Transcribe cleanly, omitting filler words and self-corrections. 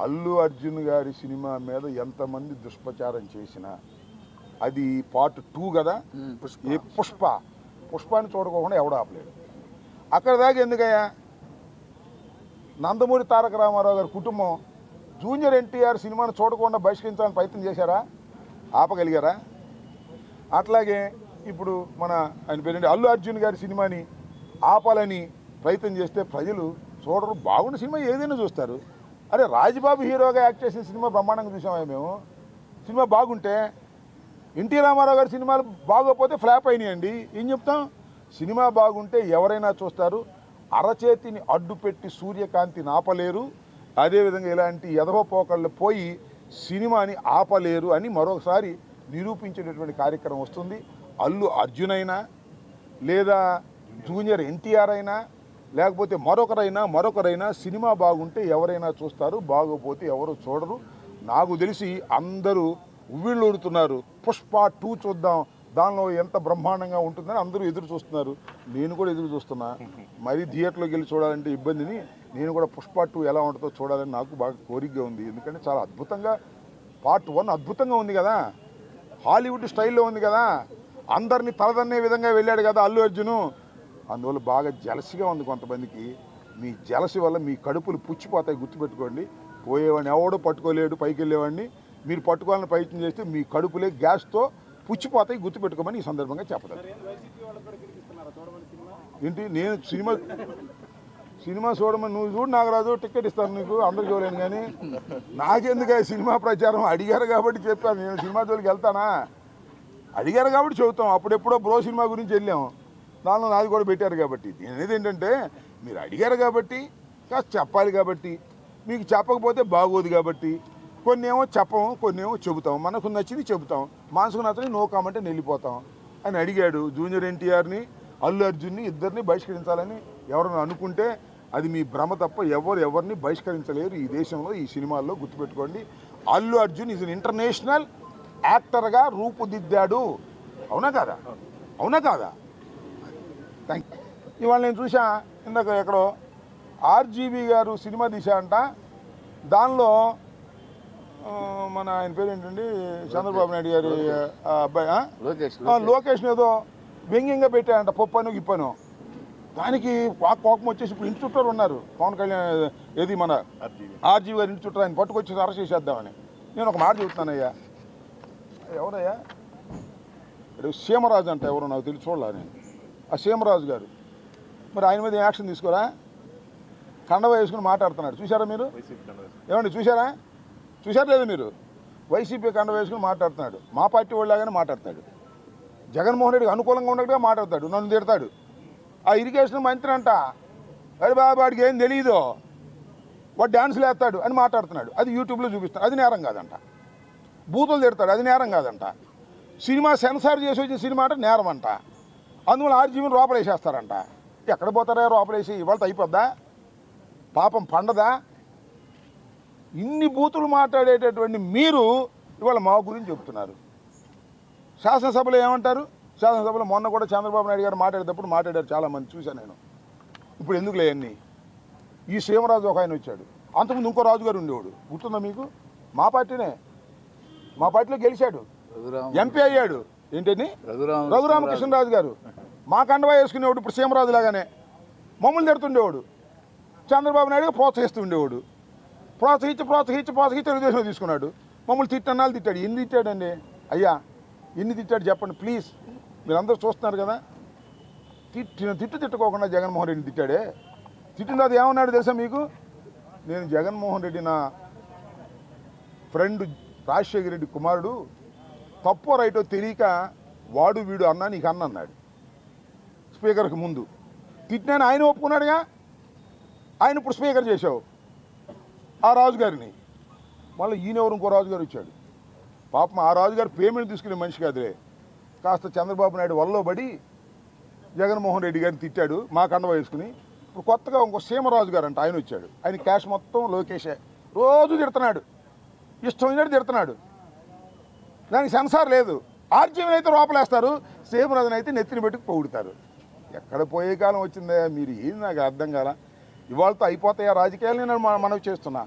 అల్లు అర్జున్ గారి సినిమా మీద ఎంతమంది దుష్ప్రచారం చేసినా అది పార్ట్ 2 కదా. ఏ పుష్పాన్ని చూడకోకుండా ఎవడు ఆపలేడు. అక్కడ దాకా ఎందుకయ్యా? నందమూరి తారక రామారావు గారి కుటుంబం జూనియర్ ఎన్టీఆర్ సినిమాను చూడకుండా బహిష్కరించాలని ప్రయత్నం చేశారా? ఆపగలిగారా? అట్లాగే ఇప్పుడు ఆయన పేరేంటి అల్లు అర్జున్ గారి సినిమాని ఆపాలని ప్రయత్నం చేస్తే ప్రజలు చూడరు. బాగున్న సినిమా ఏదైనా చూస్తారు. అరే రాజ్బాబు హీరోగా యాక్ట్ చేసిన సినిమా బ్రహ్మాండంగా చూసామా మేము? సినిమా బాగుంటే, ఎన్టీ రామారావు గారి సినిమాలు బాగోకపోతే ఫ్లాప్ అయినాయండి. ఏం చెప్తాం? సినిమా బాగుంటే ఎవరైనా చూస్తారు. అరచేతిని అడ్డుపెట్టి సూర్యకాంతిని ఆపలేరు. అదేవిధంగా ఇలాంటి ఎదవపోకళ్ళు పోయి సినిమాని ఆపలేరు అని మరొకసారి నిరూపించేటటువంటి కార్యక్రమం వస్తుంది. అల్లు అర్జున్ అయినా, లేదా జూనియర్ ఎన్టీఆర్ అయినా, లేకపోతే మరొకరైనా సినిమా బాగుంటే ఎవరైనా చూస్తారు, బాగోపోతే ఎవరు చూడరు. నాకు తెలిసి అందరూ ఉవ్విళ్ళూరుతున్నారు. పుష్ప 2 చూద్దాం, దానిలో ఎంత బ్రహ్మాండంగా ఉంటుందని అందరూ ఎదురు చూస్తున్నారు. నేను కూడా ఎదురు చూస్తున్నా. మరీ థియేటర్లోకి వెళ్ళి చూడాలంటే ఇబ్బందిని, నేను కూడా పుష్ప 2 ఎలా ఉంటుందో చూడాలని నాకు బాగా కోరికగా ఉంది. ఎందుకంటే చాలా అద్భుతంగా, పార్ట్ 1 అద్భుతంగా ఉంది కదా, హాలీవుడ్ స్టైల్లో ఉంది కదా, అందరినీ తలదన్నే విధంగా వెళ్ళాడు కదా అల్లు అర్జును. అందువల్ల బాగా జలసిగా ఉంది కొంతమందికి. మీ జలసి వల్ల మీ కడుపులు పుచ్చిపోతాయి, గుర్తుపెట్టుకోండి. పోయేవాడిని ఎవడో పట్టుకోలేడు, పైకి వెళ్ళేవాడిని. మీరు పట్టుకోవాలని ప్రయత్నం చేస్తే మీ కడుపులే గ్యాస్తో పుచ్చిపోతాయి, గుర్తుపెట్టుకోమని ఈ సందర్భంగా చెప్పదు. ఏంటి నేను సినిమా చూడమని నువ్వు చూడు, నాకు రాదు, టికెట్ ఇస్తాను నీకు, అందరు చూడలేను. కానీ నాకెందుకు సినిమా ప్రచారం? అడిగారు కాబట్టి చెప్పాను. నేను సినిమా జోలికి వెళ్తానా? అడిగారు కాబట్టి చెబుతాం. అప్పుడెప్పుడో బ్రో సినిమా గురించి వెళ్ళాము, దానిలో నాది కూడా పెట్టారు కాబట్టి. నేను అనేది ఏంటంటే, మీరు అడిగారు కాబట్టి కాస్త చెప్పాలి కాబట్టి, మీకు చెప్పకపోతే బాగోదు కాబట్టి కొన్ని ఏమో చెప్పము, కొన్ని ఏమో చెబుతాం. మనకు నచ్చింది చెబుతాం, మనసుకు నచ్చని నో కామెంట్ వెళ్ళిపోతాం అని అడిగాడు. జూనియర్ ఎన్టీఆర్ని, అల్లు అర్జున్ని ఇద్దరిని బహిష్కరించాలని ఎవరైనా అనుకుంటే అది మీ భ్రమ తప్ప ఎవరిని బహిష్కరించలేరు ఈ దేశంలో, ఈ సినిమాల్లో. గుర్తుపెట్టుకోండి, Allu Arjun is an international యాక్టర్గా రూపుదిద్దాడు. అవునా కాదా? అవునా కాదా? Thank you. ఇవాళ నేను చూసా, ఇందాక ఎక్కడో ఆర్జీవి గారు సినిమా తీశారంట. దానిలో ఆయన పేరు ఏంటండి, చంద్రబాబు నాయుడు గారి అబ్బాయి లోకేష్ ఏదో వ్యంగ్యంగా పెట్టారంట, పప్పను గిప్పను. దానికి కోపం వచ్చేసి ఇప్పుడు ఇంటి చుట్టారు ఉన్నారు. పవన్ కళ్యాణ్ ఏది మన ఆర్జీవి గారు ఇంటి చుట్టారు, ఆయన పట్టుకొచ్చి అరెస్ట్ చేసేద్దామని. నేను ఒక మాట చెబుతున్నానయ్యా, ఎవరయ్యా సీమరాజు అంట, ఎవరో నాకు తెలిసి చూడాల నేను. ఆ సీమరాజు గారు మరి ఆయన మీద యాక్షన్ తీసుకోరా? కండవ వేసుకుని మాట్లాడుతున్నాడు, చూసారా మీరు? ఏమండి చూసారా లేదు మీరు? వైసీపీ కండవ వేసుకుని మాట్లాడుతున్నాడు. మా పార్టీ వాళ్ళలాగానే మాట్లాడతాడు. జగన్మోహన్ రెడ్డికి అనుకూలంగా ఉన్నట్టుగా మాట్లాడతాడు, నన్ను తిడతాడు. ఆ ఇరిగేషన్ మంత్రి అంట, అరే బాబు వాడికి ఏం తెలియదు, వాడు డ్యాన్సులు వేస్తాడు అని మాట్లాడుతున్నాడు. అది యూట్యూబ్లో చూపిస్తాడు, అది నేరం కాదంట. బూతులు తిడతాడు, అది నేరం కాదంట. సినిమా సెన్సార్ చేసి వచ్చిన సినిమా అంటే నేరం అంట. అందువల్ల ఆర్జీవీని లోపలేసేస్తారంట. ఎక్కడ పోతారా లోపలేసి? ఇవాళ అయిపోద్దా? పాపం పండదా? ఇన్ని బూతులు మాట్లాడేటటువంటి మీరు ఇవాళ మా గురించి చెప్తున్నారు. శాసనసభలో ఏమంటారు? శాసనసభలో మొన్న కూడా చంద్రబాబు నాయుడు గారు మాట్లాడేటప్పుడు మాట్లాడారు, చాలామంది చూశాను నేను. ఇప్పుడు ఎందుకు లేవన్నీ? ఈ సీమరాజు ఒక ఆయన వచ్చాడు, అంతకుముందు ఇంకో రాజుగారు ఉండేవాడు, గుర్తుందా మీకు? మా పార్టీనే, మా పార్టీలో గెలిచాడు, ఎంపీ అయ్యాడు. ఏంటని? రఘురామకృష్ణరాజు గారు. మా కండవా వేసుకునేవాడు, ఇప్పుడు సీమరాజు లాగానే మమ్మల్ని తిడుతుండేవాడు. చంద్రబాబు నాయుడు ప్రోత్సహిస్తూ ఉండేవాడు. ప్రోత్సహించి తెలుగుదేశంలో తీసుకున్నాడు. మమ్మల్ని తిట్టన్నాళ్ళు తిట్టాడు. ఎన్ని తిట్టాడండి అయ్యా? ఎన్ని తిట్టాడు చెప్పండి ప్లీజ్? మీరందరూ చూస్తున్నారు కదా. తిట్టుకోకుండా జగన్మోహన్ రెడ్డిని తిట్టాడే. తిట్టిన తర్వాత ఏమన్నాడు తెలుసా మీకు? నేను జగన్మోహన్ రెడ్డి నా ఫ్రెండ్ రాజశేఖర రెడ్డి కుమారుడు, తప్పో రైటో తెలియక వాడు వీడు అన్నా నీకు అన్నాడు స్పీకర్కి ముందు. తిట్టినాను ఆయన ఒప్పుకున్నాడుగా. ఆయన ఇప్పుడు స్పీకర్ చేశావు ఆ రాజుగారిని. మళ్ళీ ఈయనెవరు ఇంకో రాజుగారు వచ్చాడు. పాపం ఆ రాజుగారు పేమెంట్ తీసుకునే మనిషి కాదులే. కాస్త చంద్రబాబు నాయుడు వల్ల పడి జగన్మోహన్ రెడ్డి గారిని తిట్టాడు, మా కండవ వేసుకుని. ఇప్పుడు కొత్తగా ఇంకో సీమరాజు గారు అంట, ఆయన వచ్చాడు. ఆయన క్యాష్ మొత్తం లోకేషే. రోజు తిడుతున్నాడు, ఇష్టం అయినట్టు తిడుతున్నాడు. దానికి సెన్సార్ లేదు. ఆర్జీవీని అయితే లోపలేస్తారు, సీమరాజుని అయితే నెత్తిని పెట్టుకు పొగుడుతారు. ఎక్కడ పోయే కాలం వచ్చిందా? మీరు ఏది నాకు అర్థం కాల. ఇవాళతో అయిపోతాయా రాజకీయాలు? నేను మనవి చేస్తున్నా.